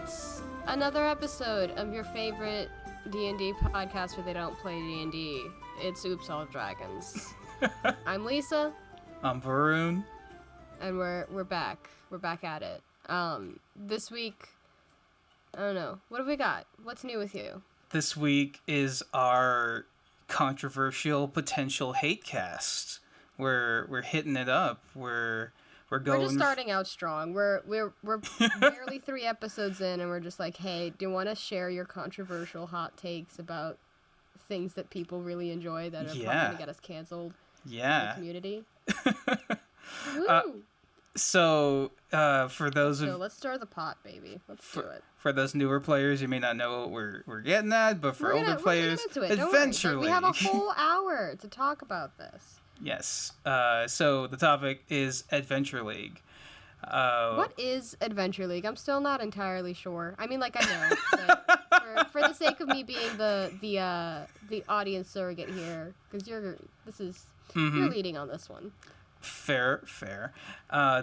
It's another episode of your favorite D&D podcast where they don't play D&D. It's Oops All Dragons. I'm Lissa. I'm Varun. And we're back. We're back at it. This week, I don't know. What have we got? What's new with you? This week is our controversial potential hate cast. We're hitting it up. We're just starting out strong. We're barely 3 episodes in, and we're just like, hey, do you want to share your controversial hot takes about things that people really enjoy that are probably going to get us canceled in the community? Woo! So for those let's stir the pot, baby. Let's do it. For those newer players, you may not know what we're getting at, but for older players, Adventure League. We have a whole hour to talk about this. Yes. So the topic is Adventure League. What is Adventure League? I'm still not entirely sure. I mean, like, I know, but for the sake of me being the audience surrogate here, because you're leading on this one. Fair.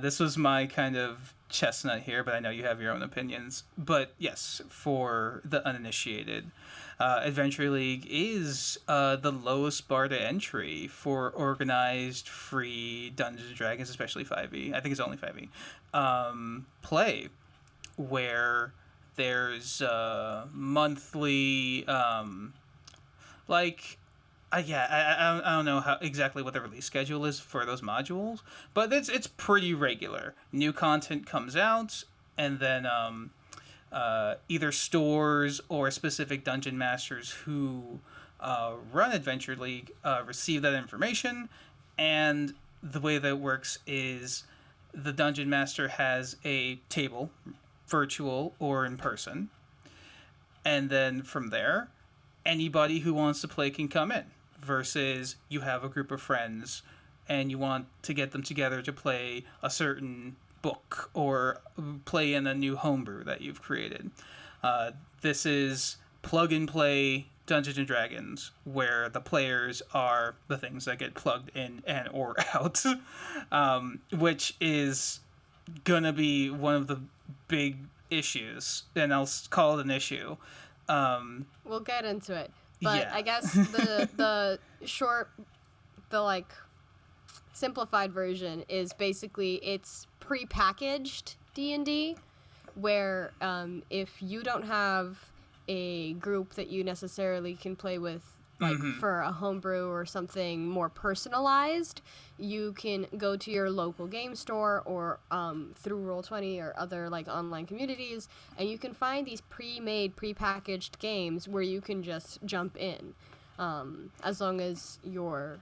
This was my kind of chestnut here, but I know you have your own opinions. But yes, for the uninitiated, Adventure League is the lowest bar to entry for organized free Dungeons & Dragons, especially 5e. I think it's only 5e. Play, where there's monthly, I don't know how exactly what the release schedule is for those modules, but it's pretty regular. New content comes out, and then either stores or specific dungeon masters who run Adventure League receive that information, and the way that it works is the dungeon master has a table, virtual or in person, and then from there, anybody who wants to play can come in. Versus you have a group of friends and you want to get them together to play a certain book or play in a new homebrew that you've created. This is plug and play Dungeons and Dragons, where the players are the things that get plugged in and or out, which is gonna be one of the big issues, and I'll call it an issue. We'll get into it. But yeah. I guess the simplified version is basically it's pre-packaged D&D, where if you don't have a group that you necessarily can play with, for a homebrew or something more personalized, you can go to your local game store or through Roll20 or other online communities, and you can find these pre-made, pre-packaged games where you can just jump in, as long as your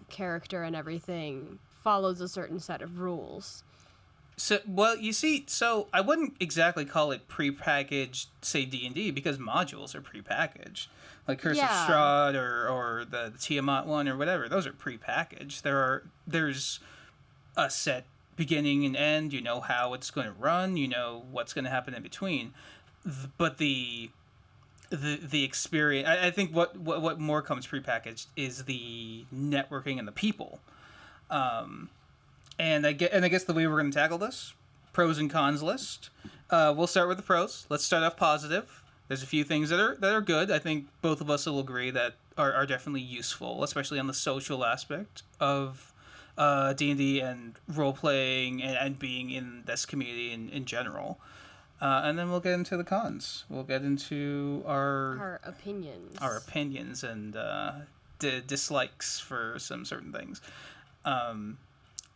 character and everything follows a certain set of rules. So, well, you see, I wouldn't exactly call it pre-packaged, say, D&D, because modules are pre-packaged. Like Curse of Strahd or the Tiamat one or whatever, those are pre-packaged. There's a set beginning and end, you know how it's going to run, you know what's going to happen in between. But the experience, I think what more comes pre-packaged is the networking and the people. And I guess the way we're going to tackle this, pros and cons list. We'll start with the pros. Let's start off positive. There's a few things that are good. I think both of us will agree that are definitely useful, especially on the social aspect of D&D and role-playing and being in this community in general. And then we'll get into the cons. We'll get into our opinions. Our opinions and dislikes for some certain things.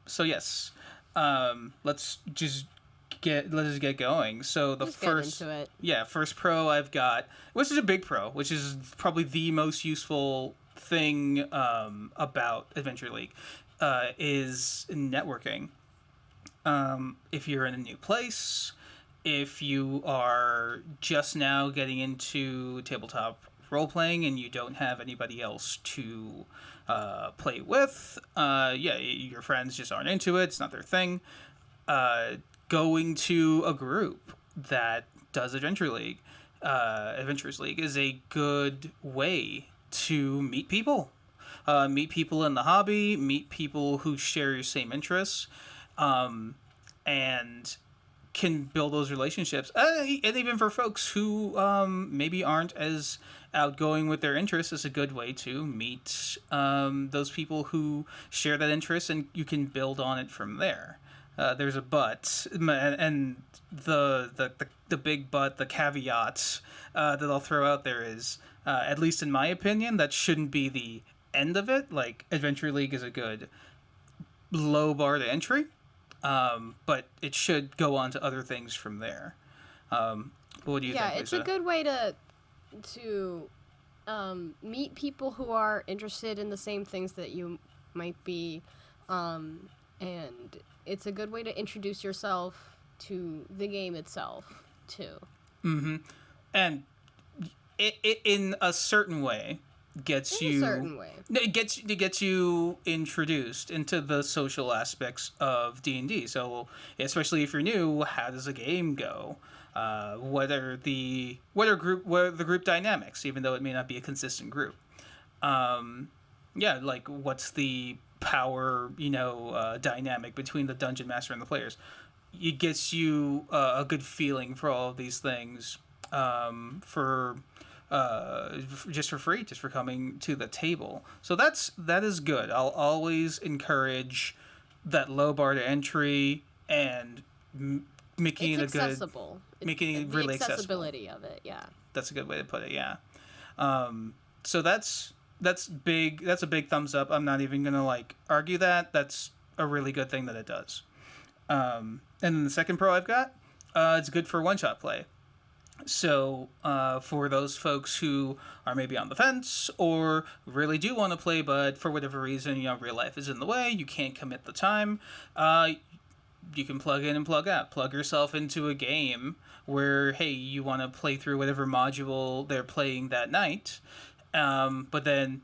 So yes, let's just get going. So the first pro I've got, which is a big pro, which is probably the most useful thing about Adventure League, is networking. If you're in a new place, if you are just now getting into tabletop role-playing and you don't have anybody else to play with, your friends just aren't into it, it's not their thing, going to a group that does Adventure League, Adventures League, is a good way to meet people. Meet people in the hobby, meet people who share your same interests, and can build those relationships. And even for folks who maybe aren't as outgoing with their interests, is a good way to meet those people who share that interest, and you can build on it from there. There's a but, and the big but, the caveat that I'll throw out there is, at least in my opinion, that shouldn't be the end of it. Like, Adventure League is a good low bar to entry, but it should go on to other things from there. What do you think, Yeah, it's Lisa? a good way to meet people who are interested in the same things that you might be, and it's a good way to introduce yourself to the game itself too. Mm-hmm. And it in a certain way gets In you a certain way. it gets you introduced into the social aspects of D&D. So especially if you're new, how does a game go? What are the group dynamics, even though it may not be a consistent group? Yeah, like, what's the power dynamic between the dungeon master and the players? It gets you a good feeling for all of these things, for just for free, just for coming to the table. So that is good. I'll always encourage that low bar to entry, and making It's it a accessible. making it The really accessible. accessibility of it, yeah. That's a good way to put it. Yeah. So that's big. That's a big thumbs up. I'm not even gonna argue that. That's a really good thing that it does. And then the second pro I've got, it's good for one-shot play. So for those folks who are maybe on the fence or really do want to play, but for whatever reason, real life is in the way, you can't commit the time, you can plug in and plug out. Plug yourself into a game where, hey, you want to play through whatever module they're playing that night. But then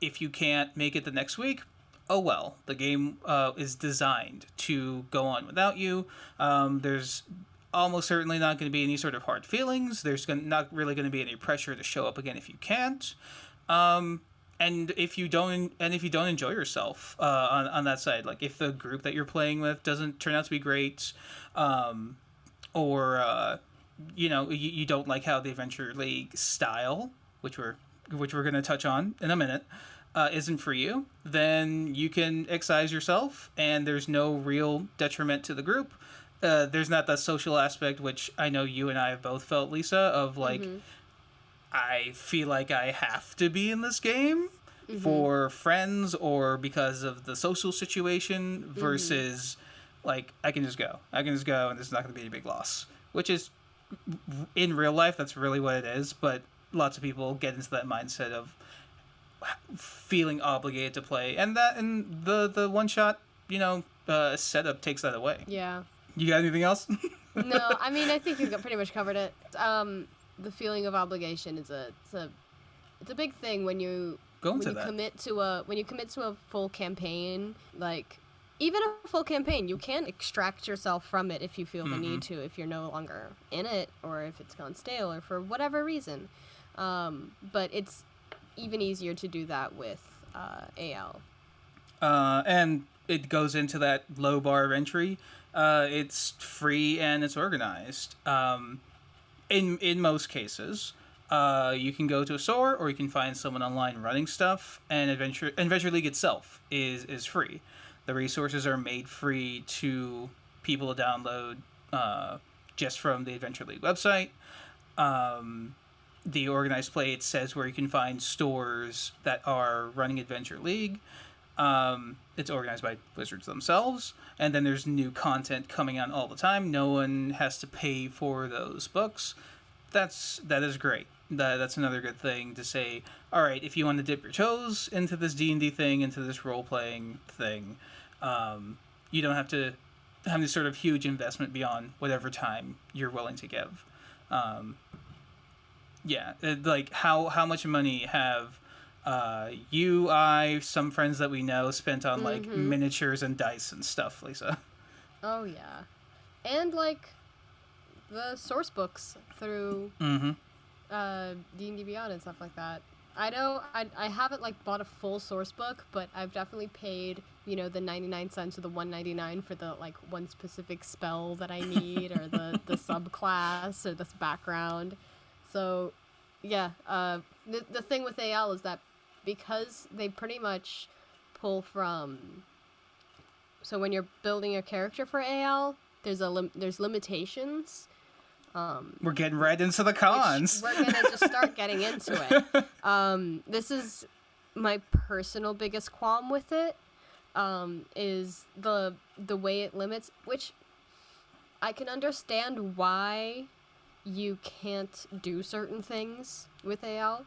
if you can't make it the next week, oh well. The game is designed to go on without you. There's almost certainly not going to be any sort of hard feelings. There's not really going to be any pressure to show up again if you can't. And if you don't enjoy yourself on that side, like if the group that you're playing with doesn't turn out to be great, or you don't like how the Adventure League style, which we're going to touch on in a minute, isn't for you, then you can excise yourself, and there's no real detriment to the group. There's not that social aspect, which I know you and I have both felt, Lisa, of I feel like I have to be in this game for friends or because of the social situation, versus I can just go, and there's not going to be a big loss, which is, in real life, that's really what it is. But lots of people get into that mindset of feeling obligated to play, and the one shot setup takes that away. Yeah. You got anything else? No, I mean, I think you've pretty much covered it. The feeling of obligation is it's a big thing when you commit to a full campaign. Like, even a full campaign, you can extract yourself from it if you feel the need to, if you're no longer in it, or if it's gone stale, or for whatever reason. But it's even easier to do that with AL. And it goes into that low bar of entry. It's free and it's organized. In most cases, you can go to a store or you can find someone online running stuff. And Adventure League itself is free. The resources are made free to people to download just from the Adventure League website. The organized play, it says where you can find stores that are running Adventure League. It's organized by Wizards themselves, and then there's new content coming out all the time. No one has to pay for those books. That is great. That's another good thing to say. All right, if you want to dip your toes into this D&D thing, into this role-playing thing, you don't have to have this sort of huge investment beyond whatever time you're willing to give. How much money have some friends that we know spent on miniatures and dice and stuff, Lisa? Oh yeah, and the source books through D&D Beyond and stuff like that. I know I haven't like bought a full source book, but I've definitely paid, the 99 cents or the 199 for the like one specific spell that I need or the subclass or this background. So, yeah, the thing with AL is that because they pretty much pull from, so when you're building a character for AL, there's limitations. We're getting right into the cons. We're gonna just start getting into it. This is my personal biggest qualm with it. Is the way it limits, which I can understand why you can't do certain things with AL.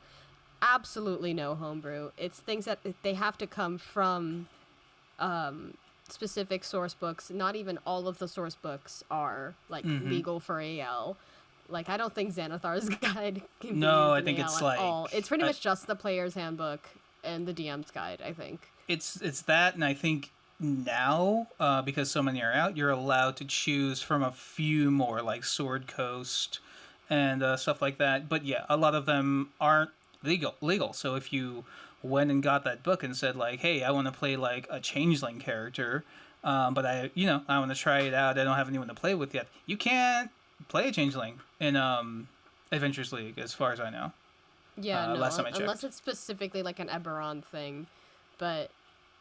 Absolutely no homebrew. It's things that they have to come from specific source books. Not even all of the source books are like legal for AL. Like, I don't think Xanathar's guide can be No, used I think in it's AL like at all. It's pretty much just the player's handbook and the DM's guide, I think. It's that, and I think now, because so many are out, you're allowed to choose from a few more, like Sword Coast and stuff like that. But yeah, a lot of them aren't legal. So if you went and got that book and said like, hey, I want to play like a changeling character, but I want to try it out. I don't have anyone to play with yet. You can't play a changeling in Adventures League, as far as I know. Yeah, no, last time I checked. unless it's specifically like an Eberron thing, but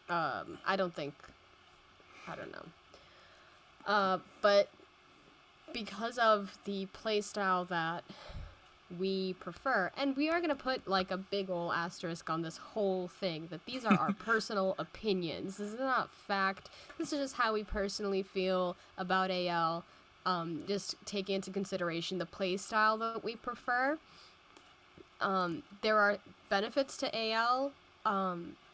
I don't know. But because of the playstyle that we prefer, and we are going to put like a big ol' asterisk on this whole thing, that these are our personal opinions. This is not fact. This is just how we personally feel about AL. Just taking into consideration the playstyle that we prefer. There are benefits to AL.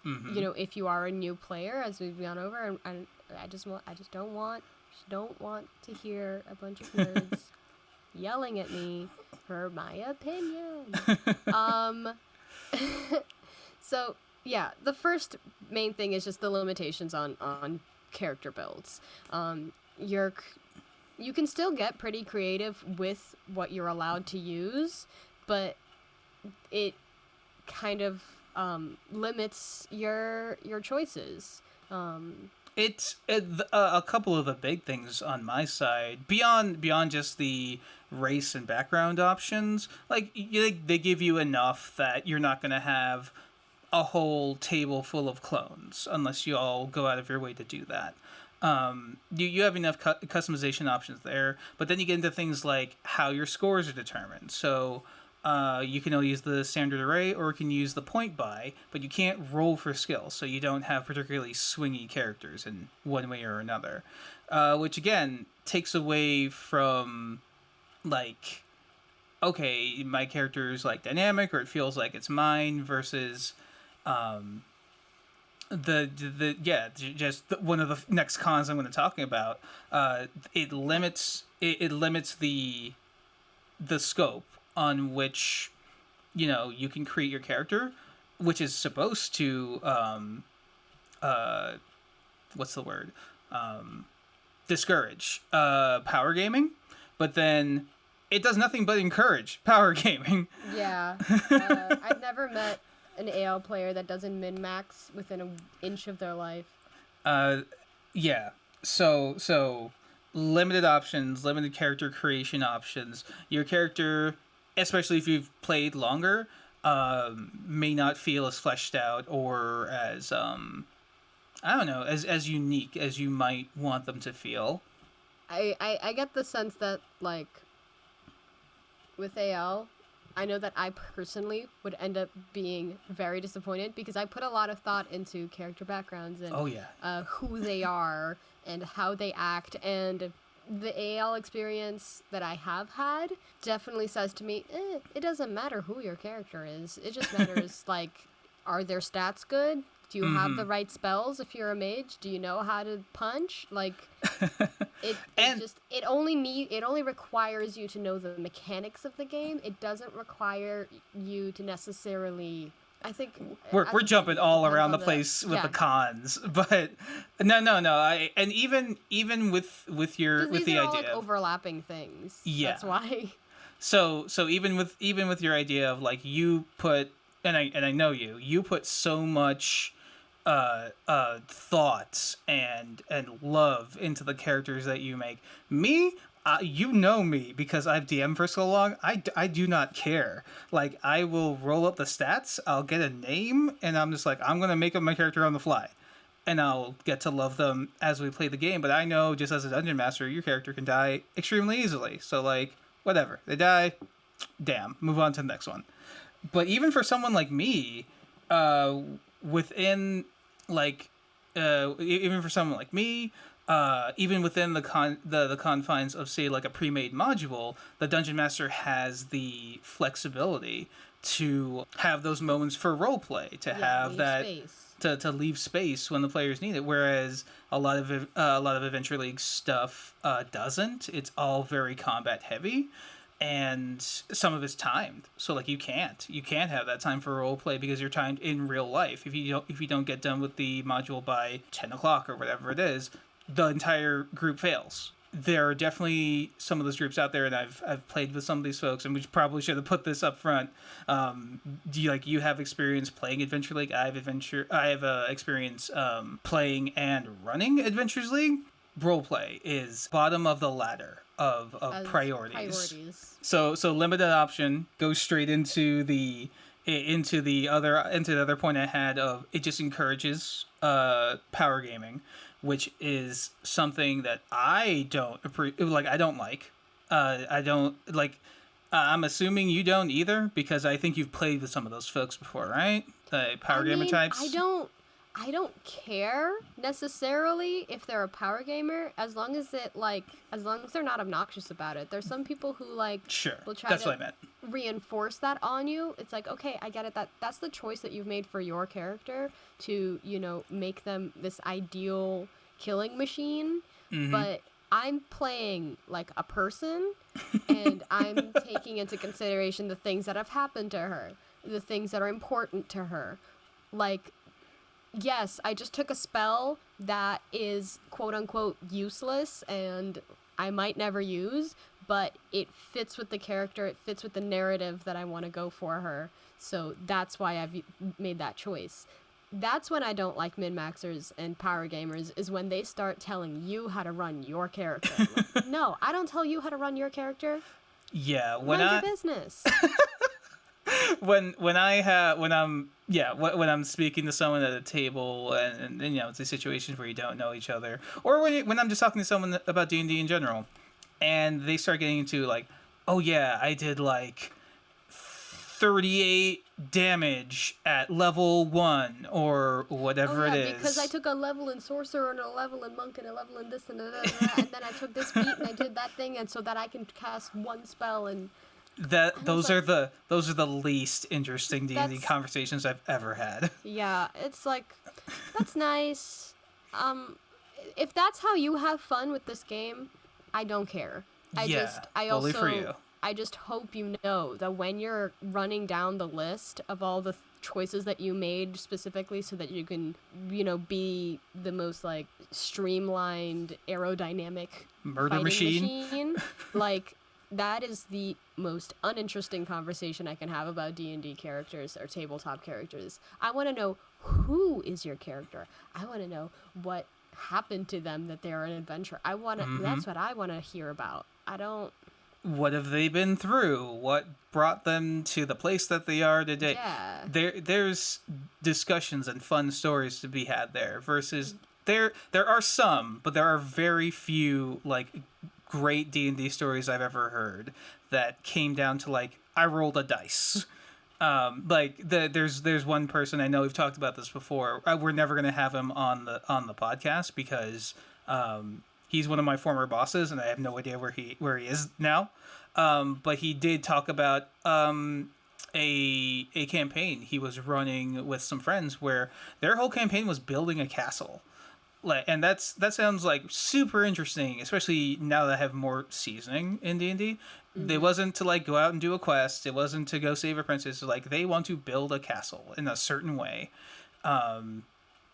If you are a new player, as we've gone over, and I just don't want to hear a bunch of nerds yelling at me for my opinion. So yeah, the first main thing is just the limitations on character builds. You can still get pretty creative with what you're allowed to use, but it kind of limits your choices. It's a couple of the big things on my side, beyond just the race and background options. Like they give you enough that you're not going to have a whole table full of clones unless you all go out of your way to do that. You have enough customization options there, but then you get into things like how your scores are determined. So you can only use the standard array, or you can use the point buy, but you can't roll for skill, so you don't have particularly swingy characters in one way or another. Which again takes away from like, okay, my character is like dynamic, or it feels like it's mine, versus one of the next cons I'm going to talk about. It limits the scope on which you can create your character, which is supposed to what's the word, discourage power gaming, but then it does nothing but encourage power gaming. Yeah. I've never met an AL player that doesn't min-max within an inch of their life. Yeah. So limited options, limited character creation options. Your character, especially if you've played longer, may not feel as fleshed out or as as unique as you might want them to feel. I get the sense that, like, with AL, I know that I personally would end up being very disappointed because I put a lot of thought into character backgrounds and who they are and how they act, and the AL experience that I have had definitely says to me, it doesn't matter who your character is. It just matters, like, are their stats good? Do you have the right spells if you're a mage? Do you know how to punch? Like, it only requires you to know the mechanics of the game. It doesn't require you to necessarily. I think we're jumping all around the place with the cons, but no. Even with your with the idea, like overlapping things. Yeah, that's why. So even with your idea of like you put and I know you put so much thoughts and love into the characters that you make. Me, you know me because I've DM'd for so long. I do not care. Like, I will roll up the stats, I'll get a name, and I'm just like, I'm gonna make up my character on the fly, and I'll get to love them as we play the game. But I know, just as a dungeon master, your character can die extremely easily. So, like, whatever, they die, damn, move on to the next one. But even for someone like me, within like even for someone like me, even within the confines of, say, like a pre-made module, the dungeon master has the flexibility to have those moments for roleplay, to have that space. To leave space when the players need it. Whereas a lot of Adventure League stuff doesn't. It's all very combat heavy, and some of it's timed. So, like, you can't have that time for role play because you're timed in real life. If you don't get done with the module by 10 o'clock or whatever it is, the entire group fails. There are definitely some of those groups out there, and I've played with some of these folks, and we probably should have put this up front. Do you have experience playing Adventure League? I have experience playing and running Adventures League. Roleplay is bottom of the ladder of priorities. So limited option goes straight into the other point I had of, it just encourages power gaming, which is something that I don't I don't like. I don't like. I'm assuming you don't either, because I think you've played with some of those folks before, right? The power gamer types. I don't care necessarily if they're a power gamer, as long as they're not obnoxious about it. There's some people who Sure, will try that's to what I meant. reinforce that on you. It's like, okay, I get it. That's the choice that you've made for your character to, make them this ideal killing machine. Mm-hmm. But I'm playing like a person, and I'm taking into consideration the things that have happened to her, the things that are important to her. Like, yes, I just took a spell that is quote-unquote useless and I might never use, but it fits with the character, it fits with the narrative that I want to go for her, so that's why I've made that choice. That's when I don't like min-maxers and power gamers, is when they start telling you how to run your character. Like, no, I don't tell you how to run your character. Yeah, Mind your business. when I'm speaking to someone at a table, and it's a situation where you don't know each other, or when I'm just talking to someone about D&D in general, and they start getting into like, oh yeah, I did like 38 damage at level 1 or whatever it is. Because I took a level in sorcerer and a level in monk and a level in this and that, and then I took this feat and I did that thing, and so that I can cast one spell and. Those are the least interesting D&D conversations I've ever had. Yeah, it's like, that's nice. If that's how you have fun with this game, I don't care. Fully for you. I just hope you know that when you're running down the list of all the choices that you made specifically so that you can, be the most like streamlined aerodynamic murder machine. Like, that is the most uninteresting conversation I can have about D&D characters or tabletop characters. I want to know, who is your character? I want to know what happened to them that they're an adventurer. That's what I want to hear about. What have they been through? What brought them to the place that they are today? Yeah. There's discussions and fun stories to be had there, versus there are some, but there are very few like great D&D stories I've ever heard that came down to like, I rolled a dice. There's one person, I know we've talked about this before. We're never going to have him on the podcast because he's one of my former bosses and I have no idea where he is now. But he did talk about a campaign he was running with some friends where their whole campaign was building a castle. And that sounds like super interesting, especially now that I have more seasoning in D&D. Mm-hmm. It wasn't to like go out and do a quest. It wasn't to go save a princess. Like, they want to build a castle in a certain way,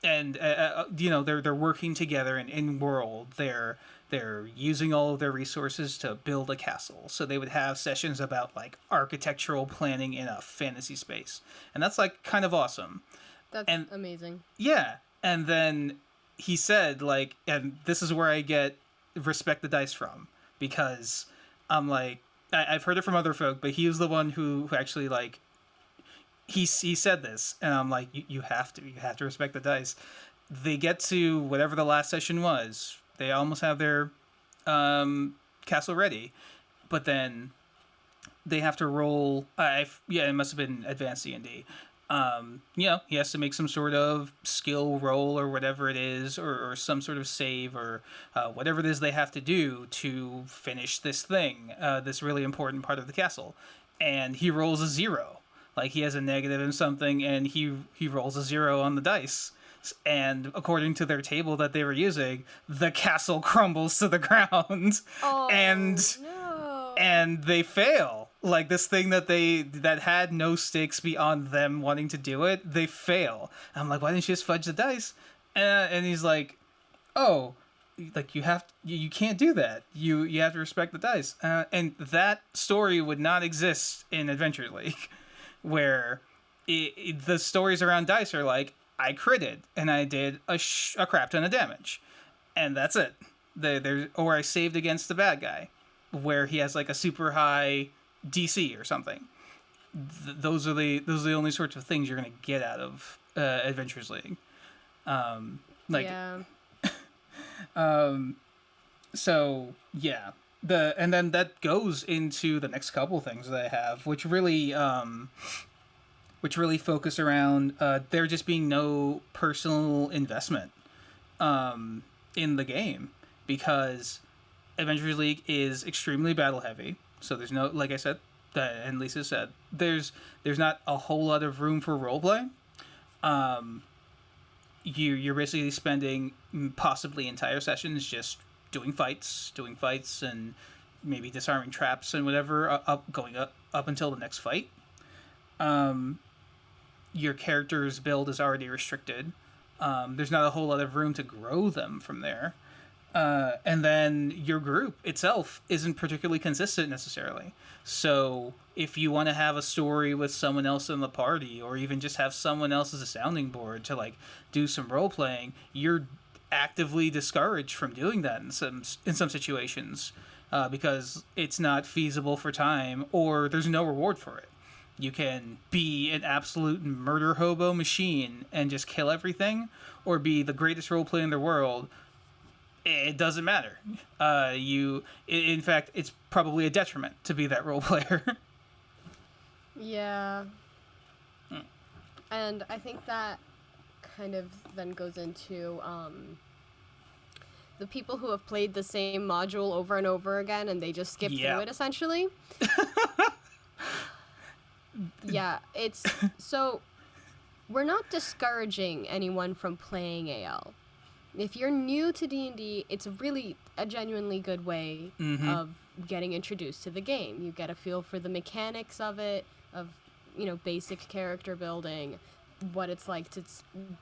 they're working together in world. They're they're using all of their resources to build a castle. So they would have sessions about like architectural planning in a fantasy space, and that's like kind of awesome. That's amazing. Yeah, and then he said like, and this is where I get respect the dice from, because I'm like, I've heard it from other folk, but he was the one who actually like he said this, and I'm like, you have to respect the dice. They get to whatever the last session was. They almost have their castle ready, but then they have to roll. It must have been advanced D&D. He has to make some sort of skill roll or whatever it is, or some sort of save, or whatever it is they have to do to finish this thing, this really important part of the castle. And he rolls a 0. Like, he has a negative in something, and he rolls a 0 on the dice. And according to their table that they were using, the castle crumbles to the ground. Oh, no. And they fail. Like, this thing that had no stakes beyond them wanting to do it, they fail. I'm like, why didn't you just fudge the dice? And he's like, oh, like, you can't do that. You have to respect the dice. And that story would not exist in Adventure League, where the stories around dice are like, I critted and I did a crap ton of damage, and that's it. Or I saved against the bad guy, where he has like a super high DC or something. Those are the only sorts of things you're gonna get out of Adventures League. Yeah. So yeah, and then that goes into the next couple things that I have, which really focus around there just being no personal investment in the game, because Adventure League is extremely battle heavy. So there's no, like I said, and Lisa said, there's not a whole lot of room for roleplay. You're basically spending possibly entire sessions just doing fights, and maybe disarming traps and whatever, going up until the next fight. Your character's build is already restricted. There's not a whole lot of room to grow them from there. And then your group itself isn't particularly consistent necessarily. So if you want to have a story with someone else in the party, or even just have someone else as a sounding board to like do some role playing, you're actively discouraged from doing that in some situations, because it's not feasible for time, or there's no reward for it. You can be an absolute murder hobo machine and just kill everything, or be the greatest role player in the world. It doesn't matter. In fact, it's probably a detriment to be that role player. Yeah. And I think that kind of then goes into the people who have played the same module over and over again, and they just skip through it, essentially. Yeah, it's so we're not discouraging anyone from playing AL. If you're new to D&D, it's really a genuinely good way of getting introduced to the game. You get a feel for the mechanics of it, of, basic character building, what it's like to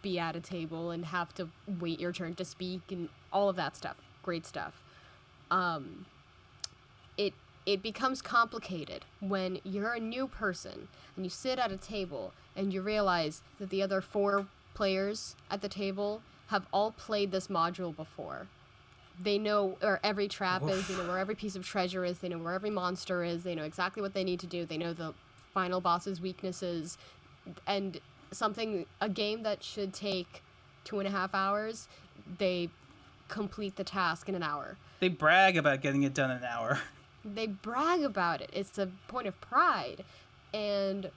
be at a table and have to wait your turn to speak, and all of that stuff. Great stuff. It becomes complicated when you're a new person and you sit at a table and you realize that the other 4 players at the table have all played this module before. They know where every trap is, they know where every piece of treasure is, they know where every monster is, they know exactly what they need to do, they know the final boss's weaknesses, and a game that should take 2.5 hours, they complete the task in an hour. They brag about getting it done in an hour. They brag about it. It's a point of pride. And,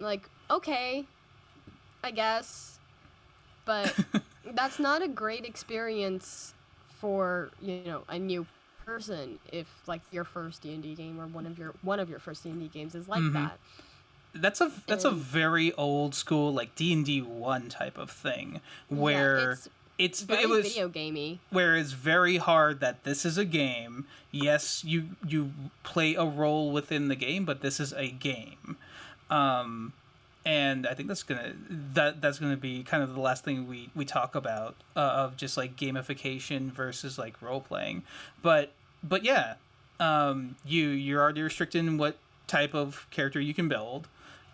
like, okay, I guess. But that's not a great experience for, a new person if, like, your first D&D game or one of your first D&D games is like that. That's a very old school, like, D&D 1 type of thing, where... It's very video gamey. Where it's very hard that this is a game. Yes, you play a role within the game, but this is a game. And I think that's gonna be kind of the last thing we talk about, of just like gamification versus like role playing. But yeah, you're already restricted in what type of character you can build.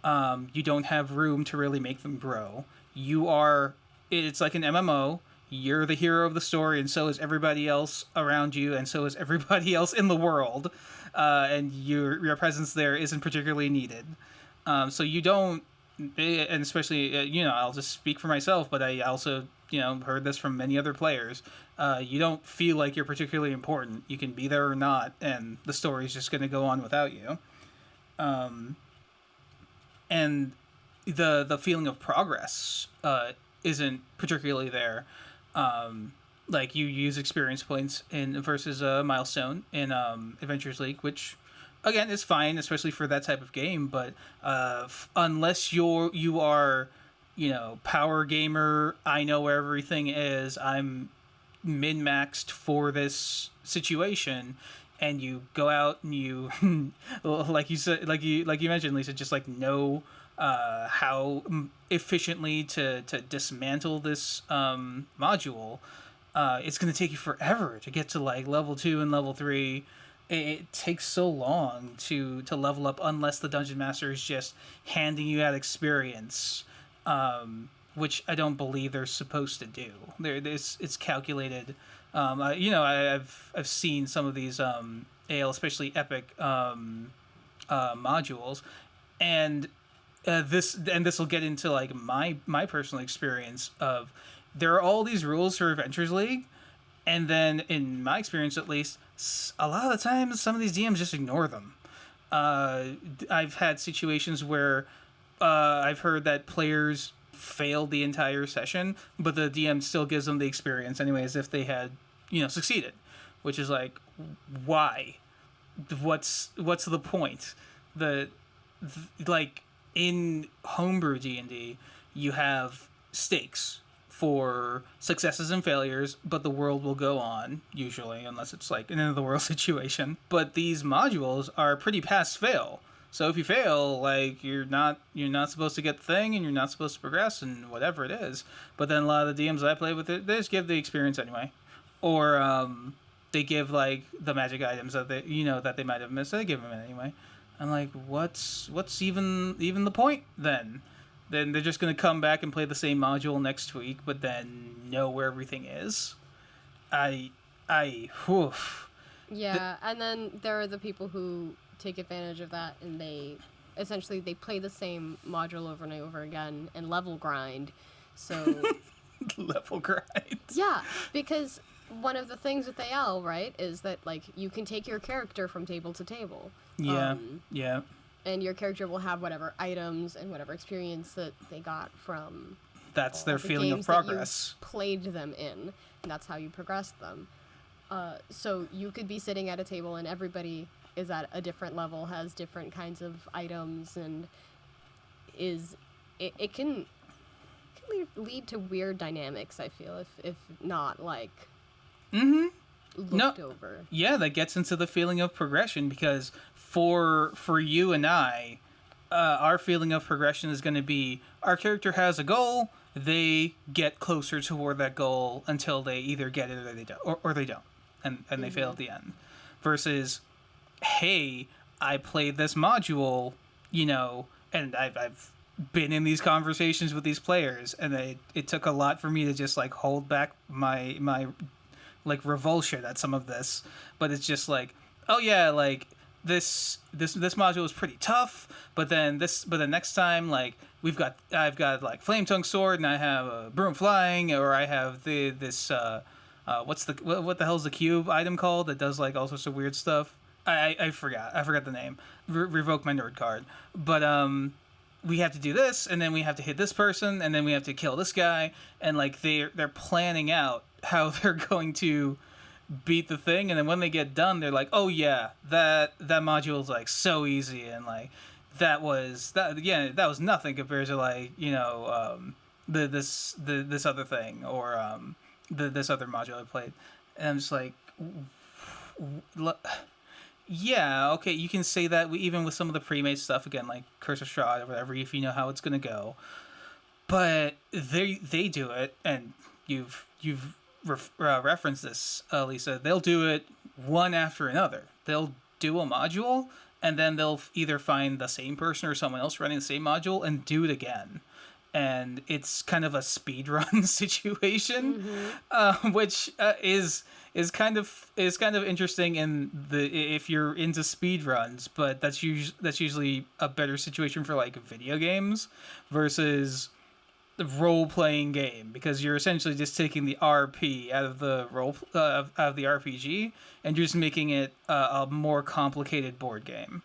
You don't have room to really make them grow. It's like an MMO. You're the hero of the story, and so is everybody else around you, and so is everybody else in the world. And your presence there isn't particularly needed. So you don't, and especially I'll just speak for myself, but I also heard this from many other players. You don't feel like you're particularly important. You can be there or not, and the story's just going to go on without you. And the feeling of progress isn't particularly there. Like you use experience points in versus a milestone in Adventures League, which again is fine, especially for that type of game. But unless you are power gamer, I know where everything is. I'm min maxed for this situation. And you go out and you, like you said, like you mentioned, Lisa, just like know how efficiently to dismantle this module. It's going to take you forever to get to like level 2 and level 3. It takes so long to level up unless the dungeon master is just handing you out experience, which I don't believe they're supposed to do. It's calculated. I've seen some of these AL, especially epic modules, and this will get into like my personal experience of there are all these rules for Adventures League, and then in my experience at least, a lot of the times some of these DMs just ignore them. I've had situations where I've heard that players failed the entire session, but the DM still gives them the experience anyway, as if they had succeeded, which is like, why? What's the point? Like in homebrew D&D, you have stakes for successes and failures, but the world will go on usually, unless it's like an end of the world situation. But these modules are pretty pass fail. So if you fail, like you're not supposed to get the thing, and you're not supposed to progress, and whatever it is. But then a lot of the DMs I play with, they just give the experience anyway, or they give like the magic items that they might have missed. They give them anyway. I'm like, what's even the point then? Then they're just gonna come back and play the same module next week, but then know where everything is. Whew. Yeah, and then there are the people who take advantage of that, and they play the same module over and over again and level grind. So level grind. Yeah, because one of the things with AL, right, is that like you can take your character from table to table. Yeah. Yeah. And your character will have whatever items and whatever experience that they got from. That's their feeling of progress. That you played them in, and that's how you progress them. So you could be sitting at a table and everybody is at a different level, has different kinds of items, and it can lead to weird dynamics, I feel, if not like looked over. Yeah, that gets into the feeling of progression, because for you and I, our feeling of progression is going to be our character has a goal, they get closer toward that goal until they either get it or they don't, or they don't, and they fail at the end. Versus, hey, I played this module, and I've been in these conversations with these players, and it took a lot for me to just like hold back my like revulsion at some of this, but it's just like, oh yeah, like this module is pretty tough, but then next time, like I've got like flame tongue sword, and I have a broom flying, or I have this what the hell's the cube item called that does like all sorts of weird stuff. I forgot the name. Revoke my nerd card. But we have to do this, and then we have to hit this person, and then we have to kill this guy, and like they're planning out how they're going to beat the thing, and then when they get done, they're like, oh yeah, that module is like so easy, and like that was nothing compared to like this other thing, or this other module I played, and I'm just like, Yeah, okay, you can say that even with some of the pre-made stuff again, like Curse of Strahd or whatever, if you know how it's gonna go. But they do it, and you've referenced this, Lisa. They'll do it one after another. They'll do a module, and then they'll either find the same person or someone else running the same module and do it again. And it's kind of a speed run situation, which is kind of interesting in the if you're into speed runs, but that's usually a better situation for like video games versus the role playing game, because you're essentially just taking the RP out of the out of the RPG and you're just making it a more complicated board game.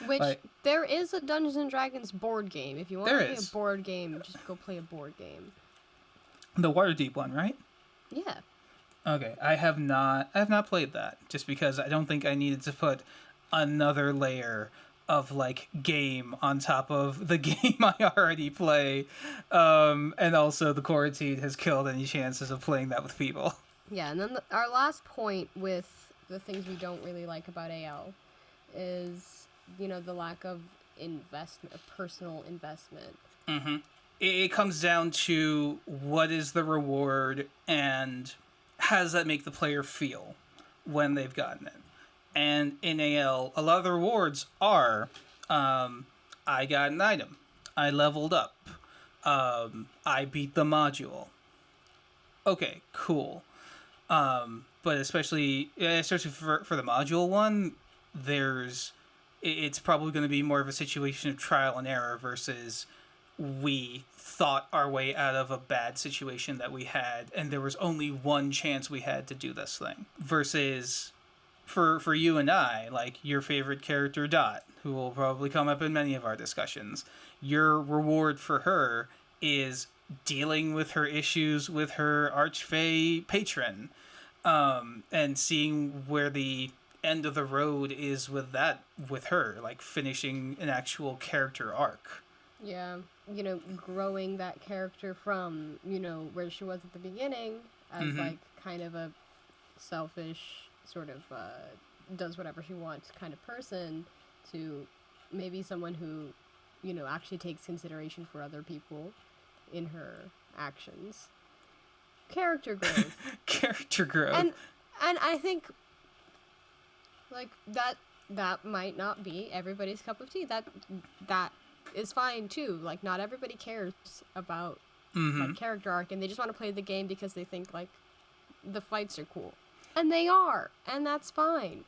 Which Like, there is a Dungeons and Dragons board game. If you want to There play is. a board game, just go play a board game. the Waterdeep one, right? Yeah. Okay, I have not played that just because I don't think I needed to put another layer of like game on top of the game I already play, and also the quarantine has killed any chances of playing that with people. Yeah, and then our last point with the things we don't really like about AL is, the lack of investment, of personal investment. It comes down to what is the reward and how does that make the player feel when they've gotten it. And in AL, a lot of the rewards are, I got an item, I leveled up, I beat the module. Okay, cool. But especially for the module one, it's probably going to be more of a situation of trial and error versus we thought our way out of a bad situation that we had and there was only one chance we had to do this thing, versus for you and I, like your favorite character Dot, who will probably come up in many of our discussions. Your reward for her is dealing with her issues with her archfey patron, and seeing where the end of the road is with her, like finishing an actual character arc. Yeah, growing that character from, where she was at the beginning as like kind of a selfish sort of does whatever she wants kind of person to maybe someone who, actually takes consideration for other people in her actions. Character growth. Character growth. And I think like that might not be everybody's cup of tea. That is fine too. Like not everybody cares about like character arc, and they just want to play the game because they think like the fights are cool. And they are, and that's fine.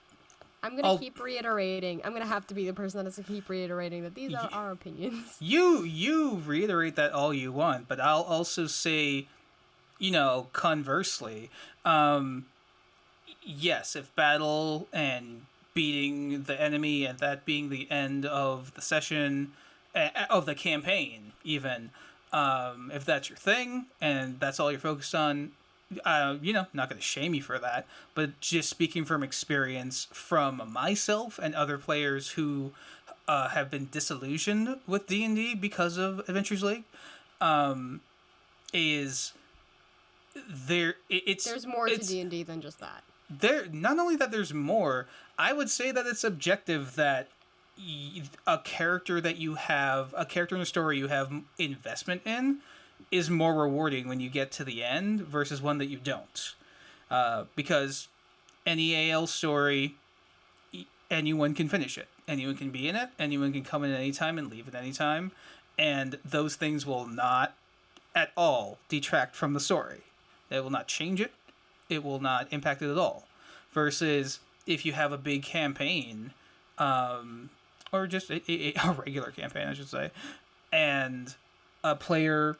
I'm gonna keep reiterating. I'm gonna have to be the person that has to keep reiterating that these are our opinions. You reiterate that all you want, but I'll also say, conversely, yes, if battle and beating the enemy and that being the end of the session, of the campaign even, if that's your thing and that's all you're focused on, not going to shame you for that, but just speaking from experience from myself and other players who have been disillusioned with D&D because of Adventures League, is there's more to D&D than just that. Not only that there's more, I would say that it's objective that a character in a story you have investment in is more rewarding when you get to the end versus one that you don't. Because any AL story, anyone can finish it. Anyone can be in it. Anyone can come in at any time and leave at any time. And those things will not at all detract from the story. They will not change it. It will not impact it at all. Versus if you have a big campaign, or just a regular campaign, I should say, and a player,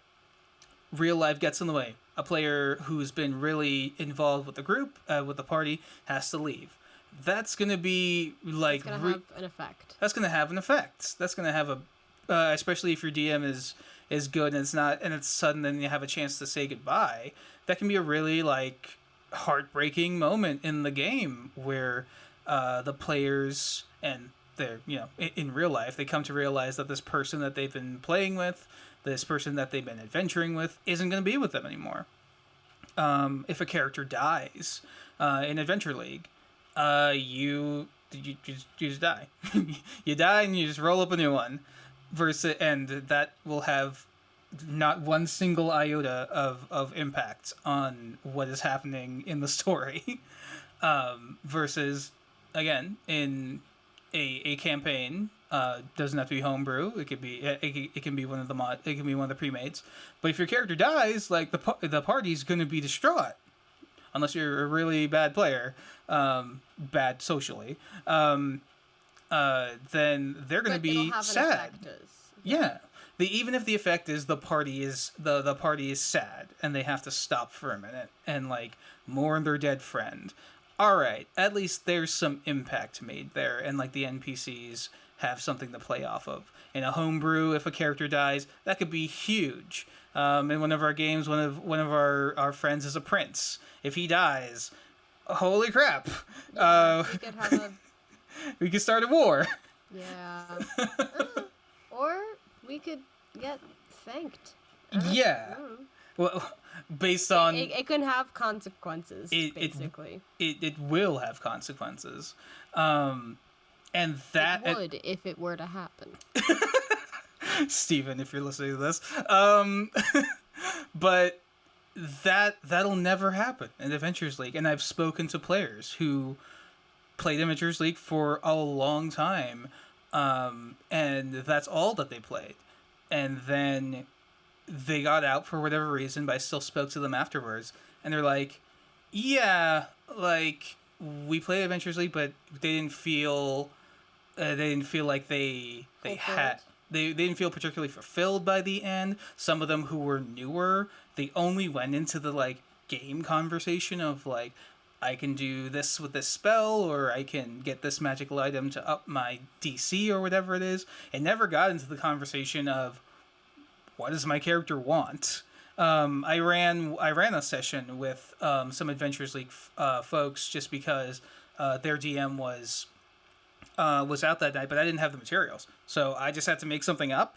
real life gets in the way. A player who's been really involved with the group, with the party, has to leave. That's going to be like... It's going to have an effect. That's going to have an effect. That's going to have especially if your DM is good and it's sudden and you have a chance to say goodbye, that can be a really like heartbreaking moment in the game where the players and they're, in real life, they come to realize that this person that they've been playing with, this person that they've been adventuring with, isn't going to be with them anymore. If a character dies in Adventure League, you just die. You die and you just roll up a new one. And that will have not one single iota of impact on what is happening in the story. Versus, again, in a campaign, doesn't have to be homebrew. It could be it can be one of the it can be one of the pre-mates. But if your character dies, like the party's going to be distraught, unless you're a really bad player, bad socially. Then they're going to be sad. Yeah. Even if the effect is the party is sad and they have to stop for a minute and like mourn their dead friend. All right, at least there's some impact made there, and like the NPCs have something to play off of. In a homebrew, if a character dies, that could be huge. In one of our games, one of our friends is a prince. If he dies, holy crap! Yeah, we could have a... we could start a war. Yeah. Or we could get thanked. Yeah. Well, based on... It can have consequences, basically. It will have consequences. And that... It would if it were to happen. Steven, if you're listening to this. But that'll never happen in Adventures League. And I've spoken to players who played Adventures League for a long time. And that's all that they played. And then they got out for whatever reason, but I still spoke to them afterwards. And they're like, yeah, like, we played Adventures League, but they didn't feel like they didn't feel particularly fulfilled by the end. Some of them who were newer, they only went into the like game conversation of like, I can do this with this spell, or I can get this magical item to up my DC or whatever it is. It never got into the conversation of what does my character want. I ran a session with some Adventures League folks just because their DM was out that night, but I didn't have the materials, so I just had to make something up.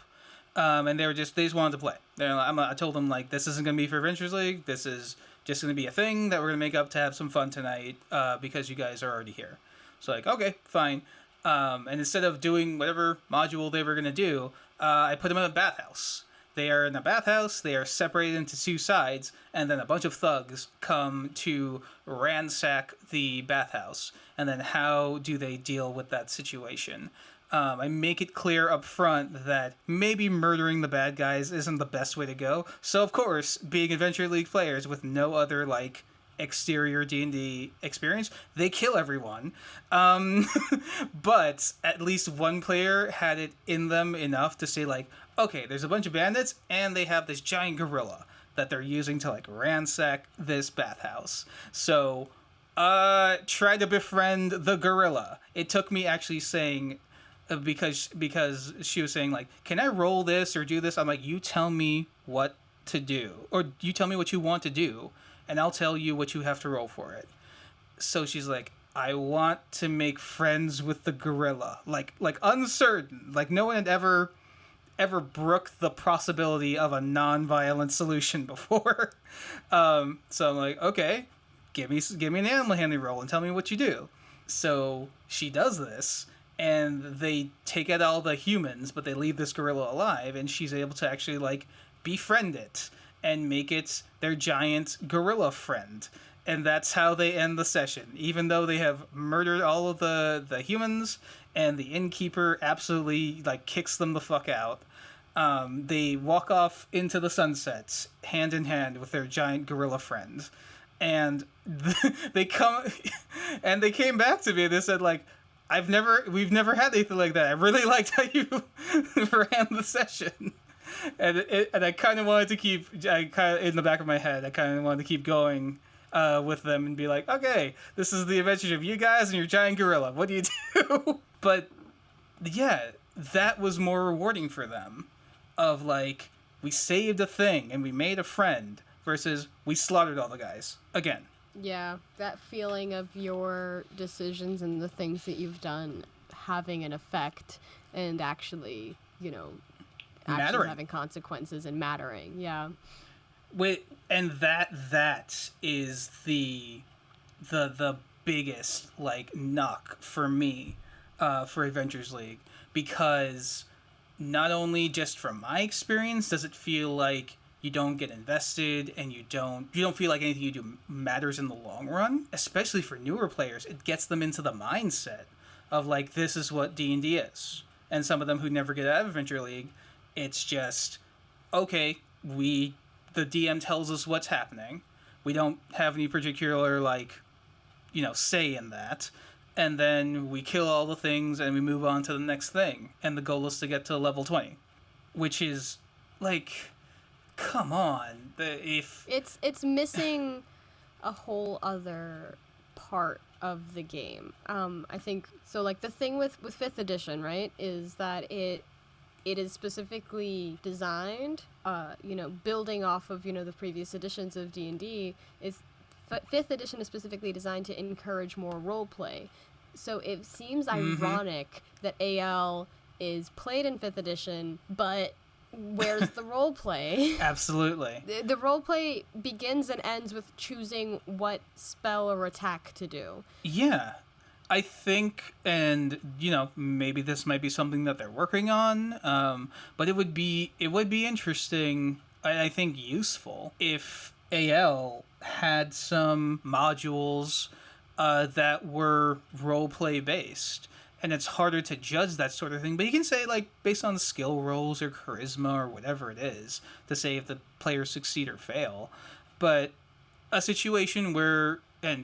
And they just wanted to play. I told them like, this isn't gonna be for Adventures League. This is just gonna be a thing that we're gonna make up to have some fun tonight because you guys are already here. So like, okay, fine. And instead of doing whatever module they were gonna do, I put them in a bathhouse. They are in a bathhouse, they are separated into two sides, and then a bunch of thugs come to ransack the bathhouse. And then how do they deal with that situation? I make it clear up front that maybe murdering the bad guys isn't the best way to go. So, of course, being Adventure League players with no other, like, exterior D&D experience, they kill everyone. But at least one player had it in them enough to say, like, okay, there's a bunch of bandits, and they have this giant gorilla that they're using to, like, ransack this bathhouse. So, try to befriend the gorilla. It took me actually saying... because she was saying, like, can I roll this or do this? I'm like, you tell me what to do. Or you tell me what you want to do, and I'll tell you what you have to roll for it. So she's like, I want to make friends with the gorilla. Like uncertain. Like, no one had ever brooked the possibility of a non-violent solution before. So I'm like, okay, give me an animal handling roll and tell me what you do. So she does this. And they take out all the humans, but they leave this gorilla alive, and she's able to actually, like, befriend it and make it their giant gorilla friend. And that's how they end the session. Even though they have murdered all of the humans, and the innkeeper absolutely, like, kicks them the fuck out, they walk off into the sunset, hand in hand with their giant gorilla friend. And they came back to me, and they said, like, we've never had anything like that. I really liked how you ran the session, and I kind of wanted to keep. In the back of my head, I kind of wanted to keep going with them and be like, okay, this is the adventure of you guys and your giant gorilla. What do you do? But yeah, that was more rewarding for them. Of like, we saved a thing and we made a friend versus we slaughtered all the guys again. Yeah, that feeling of your decisions and the things that you've done having an effect and actually, mattering. Having consequences and mattering. Yeah. And that is the biggest like knock for me for Adventures League, because not only just from my experience does it feel like you don't get invested and you don't feel like anything you do matters in the long run, especially for newer players. It gets them into the mindset of like, this is what D&D is. And some of them who never get out of Adventure League, it's just, okay, the DM tells us what's happening. We don't have any particular like, say in that. And then we kill all the things and we move on to the next thing. And the goal is to get to level 20, which is like, come on. It's missing a whole other part of the game. I think so. Like the thing with 5th edition, right, is that it is specifically designed, building off of the previous editions of D&D. Is 5th edition is specifically designed to encourage more role play. So it seems ironic that AL is played in 5th edition, but where's the role play? Absolutely. The role play begins and ends with choosing what spell or attack to do. Yeah. I think, and maybe this might be something that they're working on, but it would be interesting, I think useful, if AL had some modules that were roleplay based. And it's harder to judge that sort of thing. But you can say, like, based on skill rolls or charisma or whatever it is, to say if the players succeed or fail. But a situation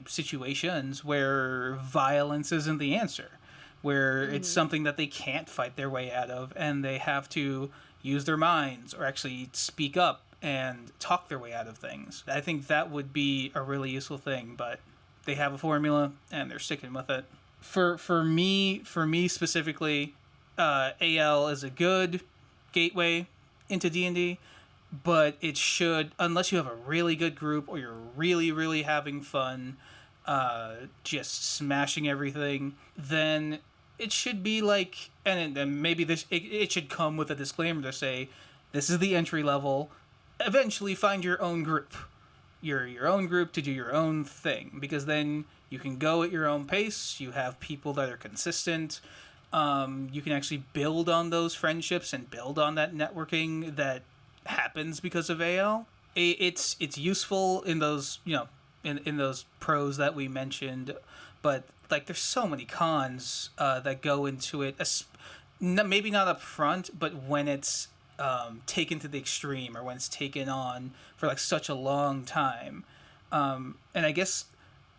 situations where violence isn't the answer, where it's something that they can't fight their way out of, and they have to use their minds or actually speak up and talk their way out of things. I think that would be a really useful thing, but they have a formula and they're sticking with it. For me specifically, AL is a good gateway into D&D, but it should, unless you have a really good group or you're really, really having fun, just smashing everything, then it should be like, and maybe it should come with a disclaimer to say, this is the entry level. Eventually find your own group. Your own group to do your own thing, because then you can go at your own pace. You have people that are consistent. You can actually build on those friendships and build on that networking that happens because of AL. It's useful in those in those pros that we mentioned, but like there's so many cons that go into it. Maybe not up front, but when it's taken to the extreme, or when it's taken on for like such a long time. And I guess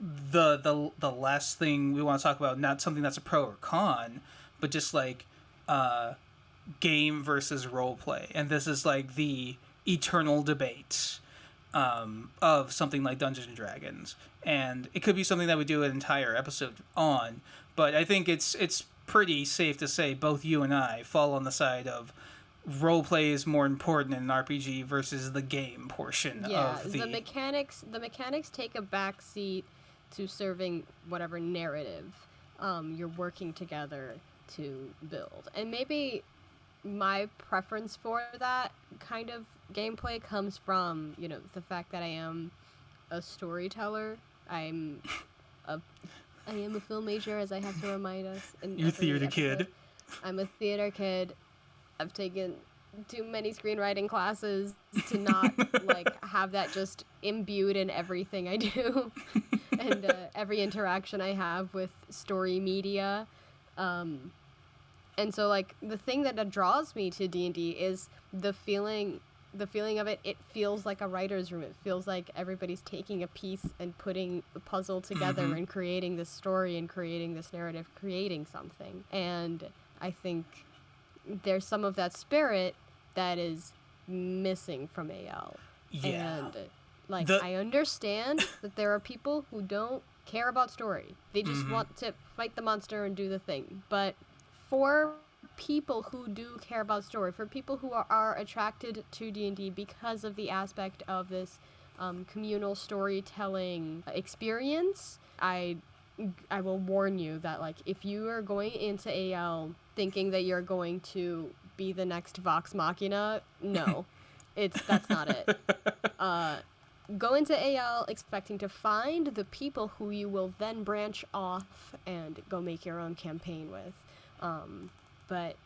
the last thing we want to talk about, not something that's a pro or con, but just like game versus role play. And this is like the eternal debate of something like Dungeons and Dragons. And it could be something that we do an entire episode on, but I think it's pretty safe to say both you and I fall on the side of roleplay is more important in an RPG versus the game portion of the mechanics. The mechanics take a backseat to serving whatever narrative you're working together to build. And maybe my preference for that kind of gameplay comes from, the fact that I am a storyteller. I am a film major, as I have to remind us. You're a theater kid. I'm a theater kid. I've taken too many screenwriting classes to not have that just imbued in everything I do and every interaction I have with story media. And so the thing that draws me to D&D is the feeling of it. It feels like a writer's room. It feels like everybody's taking a piece and putting the puzzle together and creating this story and creating this narrative, creating something. And I think there's some of that spirit that is missing from AL. Yeah. And I understand that there are people who don't care about story. They just want to fight the monster and do the thing. But for people who do care about story, for people who are attracted to D&D because of the aspect of this communal storytelling experience, I will warn you that if you are going into AL thinking that you're going to be the next Vox Machina, no, that's not it. go into AL expecting to find the people who you will then branch off and go make your own campaign with. But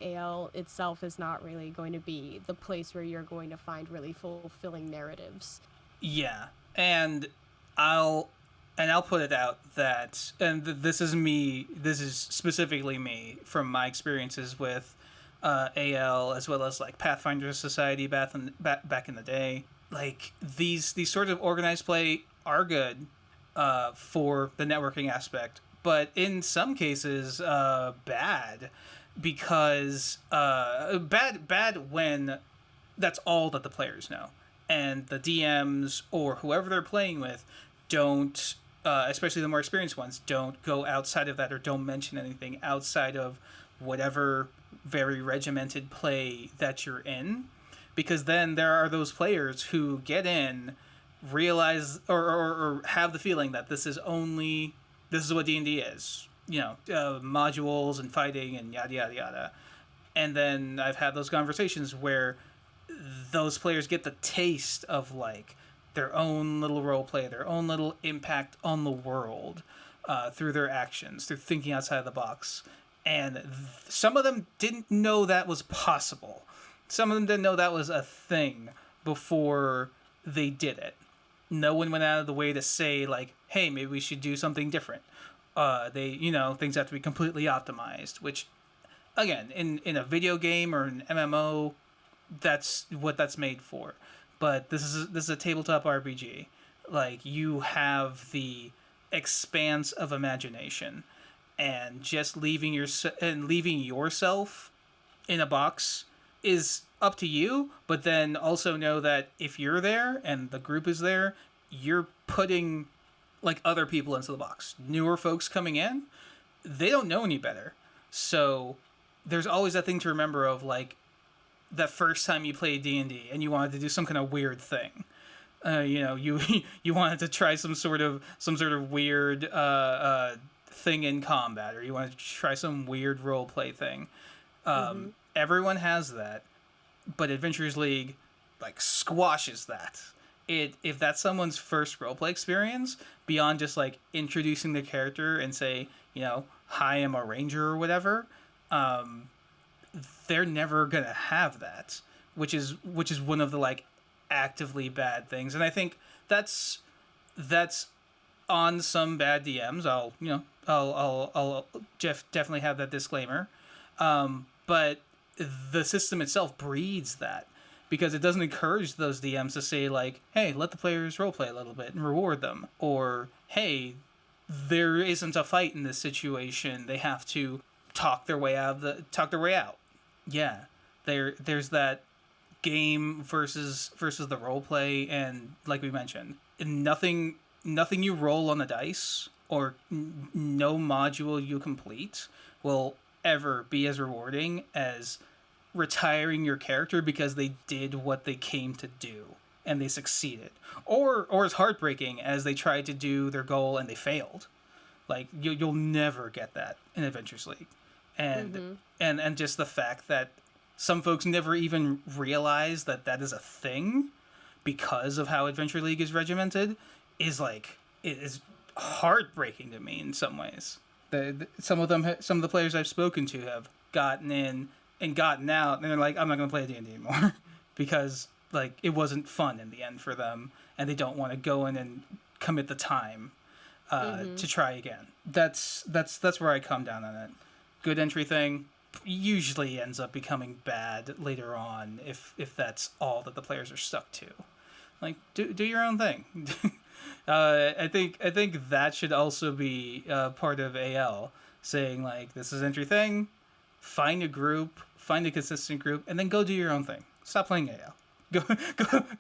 AL itself is not really going to be the place where you're going to find really fulfilling narratives. Yeah, and I'll put it out that, and this is me. This is specifically me from my experiences with AL, as well as like Pathfinder Society back in the day. Like these sort of organized play are good for the networking aspect, but in some cases bad, because bad when that's all that the players know, and the DMs or whoever they're playing with don't, especially the more experienced ones, don't go outside of that or don't mention anything outside of whatever very regimented play that you're in, because then there are those players who get in, realize or have the feeling that this is what D&D is, modules and fighting and yada yada yada. And then I've had those conversations where those players get the taste of like their own little role play, their own little impact on the world through their actions, through thinking outside the box. And some of them didn't know that was possible. Some of them didn't know that was a thing before they did it. No one went out of the way to say like, hey, maybe we should do something different. Things have to be completely optimized, which again, in a video game or an MMO, that's what that's made for. But this is a tabletop RPG. Like, you have the expanse of imagination, and just leaving yourself in a box is up to you. But then also know that if you're there and the group is there, you're putting like other people into the box. Newer folks coming in, they don't know any better. So there's always that thing to remember of like that first time you played D&D and you wanted to do some kind of weird thing. You wanted to try some sort of weird thing in combat, or you wanted to try some weird role play thing. Everyone has that, but Adventurers League like squashes that. If that's someone's first roleplay experience, beyond just like introducing the character and say, hi, I'm a ranger or whatever, they're never gonna have that, which is one of the like actively bad things. And I think that's on some bad DMs. I'll definitely have that disclaimer. But the system itself breeds that, because it doesn't encourage those DMs to say like, hey, let the players roleplay a little bit and reward them, or hey, there isn't a fight in this situation, they have to talk their way out. Yeah, there's that game versus the roleplay, and like we mentioned, nothing you roll on the dice or no module you complete will ever be as rewarding as retiring your character because they did what they came to do and they succeeded, or as heartbreaking as they tried to do their goal and they failed. Like you'll never get that in Adventures League. And and just the fact that some folks never even realize that is a thing because of how Adventure League is regimented is like, it is heartbreaking to me in some ways. Some of the players I've spoken to have gotten in and gotten out, and they're like, I'm not going to play D&D anymore because like it wasn't fun in the end for them, and they don't want to go in and commit the time to try again. That's where I come down on it. Good entry thing usually ends up becoming bad later on if that's all that the players are stuck to. Like, do your own thing. I think that should also be part of AL, saying like, this is entry thing, find a group, find a consistent group, and then go do your own thing. Stop playing AL.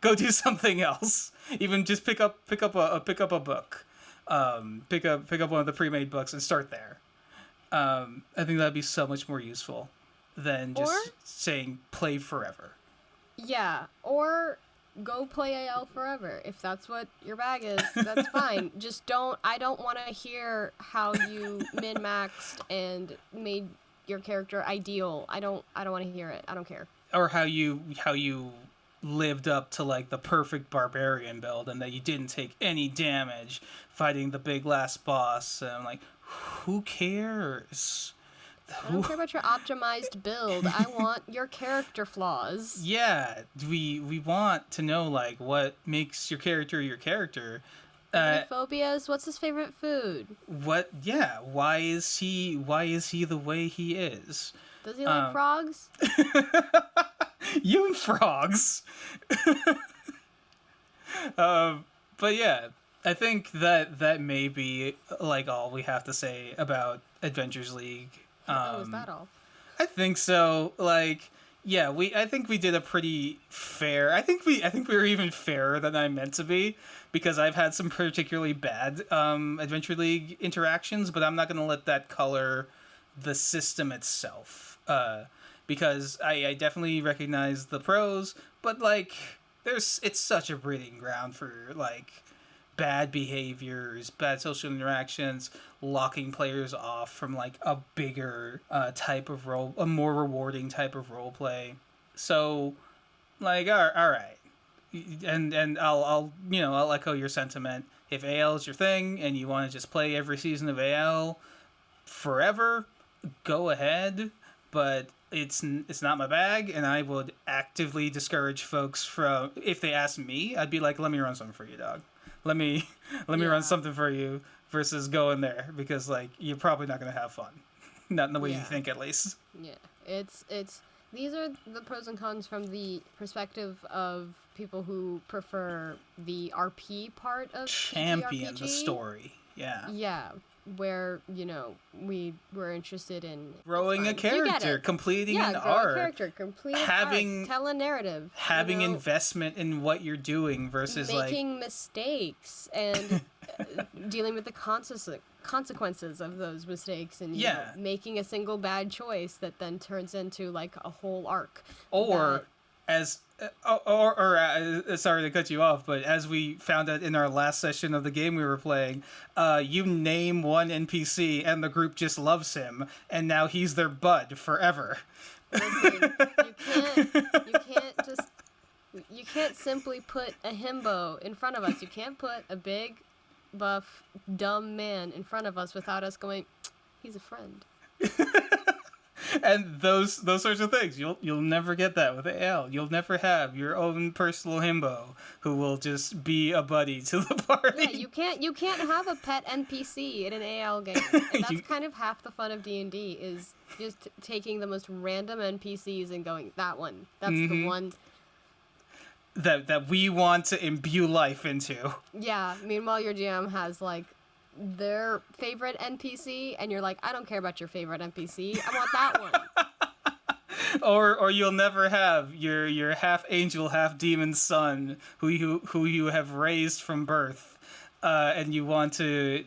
Go do something else. Even just pick up a book. Pick up one of the pre-made books and start there. I think that'd be so much more useful than just saying play forever. Yeah, or go play AL forever. If that's what your bag is, that's fine. Just I don't want to hear how you min-maxed and made your character ideal. I don't want to hear it. I don't care. Or how you lived up to like the perfect barbarian build, and that you didn't take any damage fighting the big last boss. And I'm like, who cares? I don't care about your optimized build. I want your character flaws. Yeah, we want to know like what makes your character your character. Any phobias? What's his favorite food? What? Yeah. Why is he the way he is? Does he like frogs? You and frogs. But yeah, I think that may be like all we have to say about Adventures League. Is that all? I think so. Like, yeah, I think we did a pretty fair. I think we were even fairer than I meant to be, because I've had some particularly bad Adventure League interactions, but I'm not going to let that color the system itself. Because I definitely recognize the pros, but like it's such a breeding ground for like bad behaviors, bad social interactions, locking players off from like a bigger type of role, a more rewarding type of role play. So, like, all right, and I'll echo your sentiment. If AL is your thing and you want to just play every season of AL forever, go ahead. But it's not my bag, and I would actively discourage folks from, if they ask me, I'd be like, let me run something for you, dog. Let me run something for you versus going there, because like you're probably not going to have fun. Not in the way you think, at least. Yeah. It's these are the pros and cons from the perspective of people who prefer the RP part of champion TTRPG. The story. Yeah. Yeah. Where, we were interested in growing a character, completing an arc, having tell a narrative, having investment in what you're doing versus making mistakes and dealing with the consequences of those mistakes, and making a single bad choice that then turns into like a whole arc. Or sorry to cut you off, but as we found out in our last session of the game we were playing, you name one NPC and the group just loves him, and now he's their bud forever. Listen, you can't simply put a himbo in front of us. You can't put a big, buff, dumb man in front of us without us going, he's a friend. And those sorts of things, you'll never get that with AL. You'll never have your own personal himbo who will just be a buddy to the party. Yeah, you can't have a pet NPC in an AL game. And that's kind of half the fun of D&D, is just taking the most random NPCs and going, that one. That's the one that we want to imbue life into. Yeah. Meanwhile, your GM has like their favorite NPC, and you're like, I don't care about your favorite NPC. I want that one. Or you'll never have your half angel, half demon son who you have raised from birth, and you want to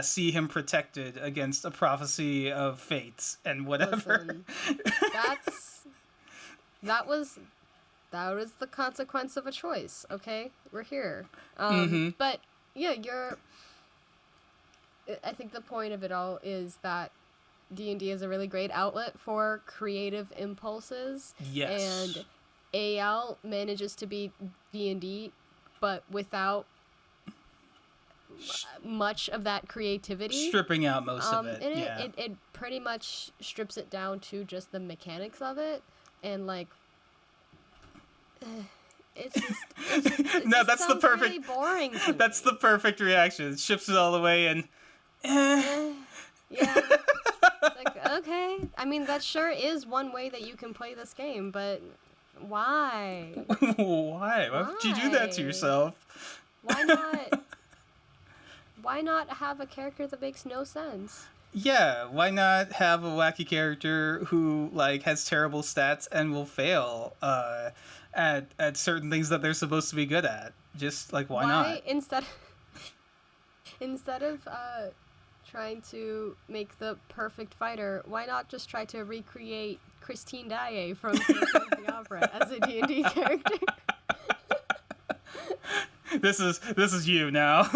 see him protected against a prophecy of fate and whatever. Listen, that was the consequence of a choice. Okay, we're here. But yeah, I think the point of it all is that D&D is a really great outlet for creative impulses. Yes. And AL manages to be D&D, but without much of that creativity. Stripping out most of it. It pretty much strips it down to just the mechanics of it, and like it's just no, that's the perfect. Really boring to that's me. The perfect reaction. It shifts it all away and. Yeah. It's like, okay. I mean, that sure is one way that you can play this game, but why? Why? Why would you do that to yourself? Why not? Why not have a character that makes no sense? Yeah, why not have a wacky character who like has terrible stats and will fail at certain things that they're supposed to be good at? Just like why not? Instead of trying to make the perfect fighter, why not just try to recreate Christine Daae from Phantom of the Opera as a D&D character? This is you now.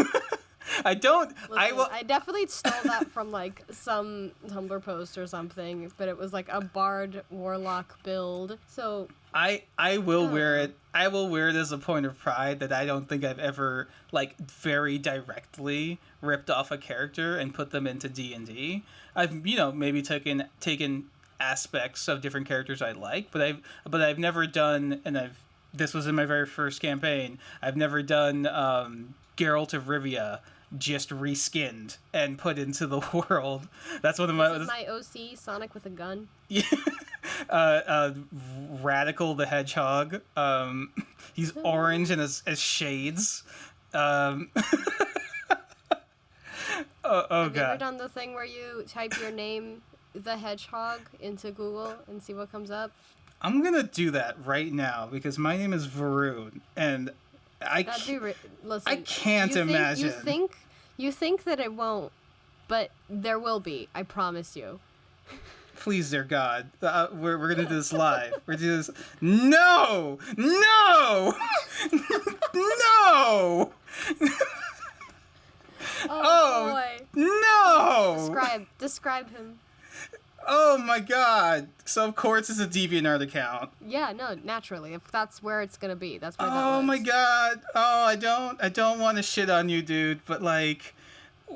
I don't. Listen, I will. I definitely stole that from like some Tumblr post or something, but it was like a bard warlock build. So I will wear it. I will wear it as a point of pride that I don't think I've ever like very directly ripped off a character and put them into D&D. I've maybe taken aspects of different characters I like, but I've never done, and this was in my very first campaign. I've never done Geralt of Rivia just reskinned and put into the world. That's one of this is my OC Sonic with a gun. Yeah. Radical the Hedgehog. He's orange and has shades. Oh Have you ever god. done the thing where you type your name, the Hedgehog, into Google and see what comes up? I'm gonna do that right now because my name is Varun, and Listen, I can't imagine. You think that it won't, but there will be. I promise you. Please, dear God, we're gonna do this live. We're gonna do this. No, no, no. Oh boy. No. Describe him. Oh my god. So of course it's a DeviantArt account. Yeah, no, naturally. If that's where it's gonna be, that's where that Oh lives. my god. Oh, I don't want to shit on you, dude, but like he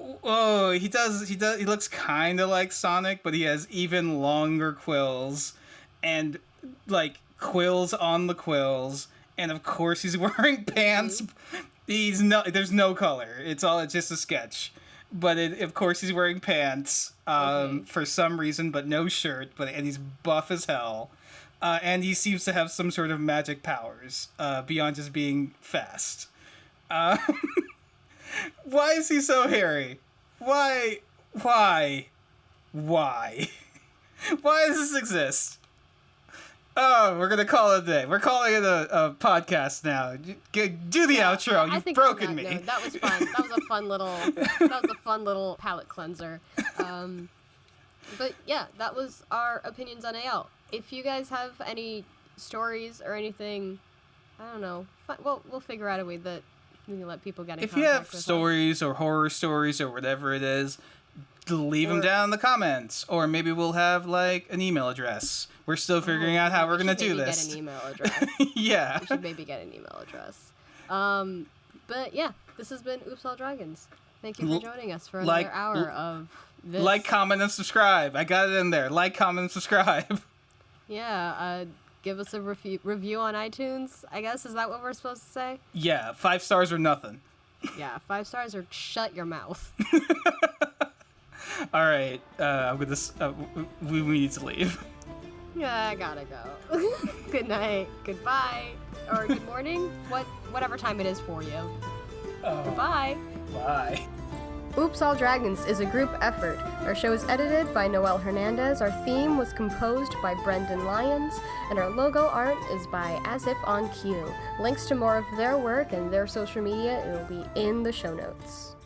looks kind of like Sonic, but he has even longer quills and like quills on the quills, and of course he's wearing pants. There's no color. It's just a sketch. But of course he's wearing pants for some reason, but no shirt. And he's buff as hell, and he seems to have some sort of magic powers beyond just being fast. Why is he so hairy? Why? Why does this exist? Oh, we're gonna call it a day. We're calling it a podcast now. Do the outro. You've broken me. No, that was fun. That was a fun little palate cleanser. But yeah, that was our opinions on AL. If you guys have any stories or anything, I don't know. We'll figure out a way that we can let people get in contact. If you have stories or horror stories or whatever it is, leave them down in the comments, or maybe we'll have like an email address. We're still figuring out how we're gonna do this. Get an email address. Yeah. We should maybe get an email address. But yeah, this has been Oops All Dragons. Thank you for joining us for another hour of this. Like, comment, and subscribe. I got it in there. Like, comment, and subscribe. Yeah. Give us a review on iTunes. I guess is that what we're supposed to say? Yeah. 5 stars or nothing. Yeah. 5 stars or shut your mouth. All right, I'm gonna. We need to leave. Yeah, I gotta go. Good night. Goodbye. Or good morning. Whatever time it is for you. Goodbye. Bye. Oops All Dragons is a group effort. Our show is edited by Noel Hernandez. Our theme was composed by Brendan Lyons, and our logo art is by As If on Cue. Links to more of their work and their social media will be in the show notes.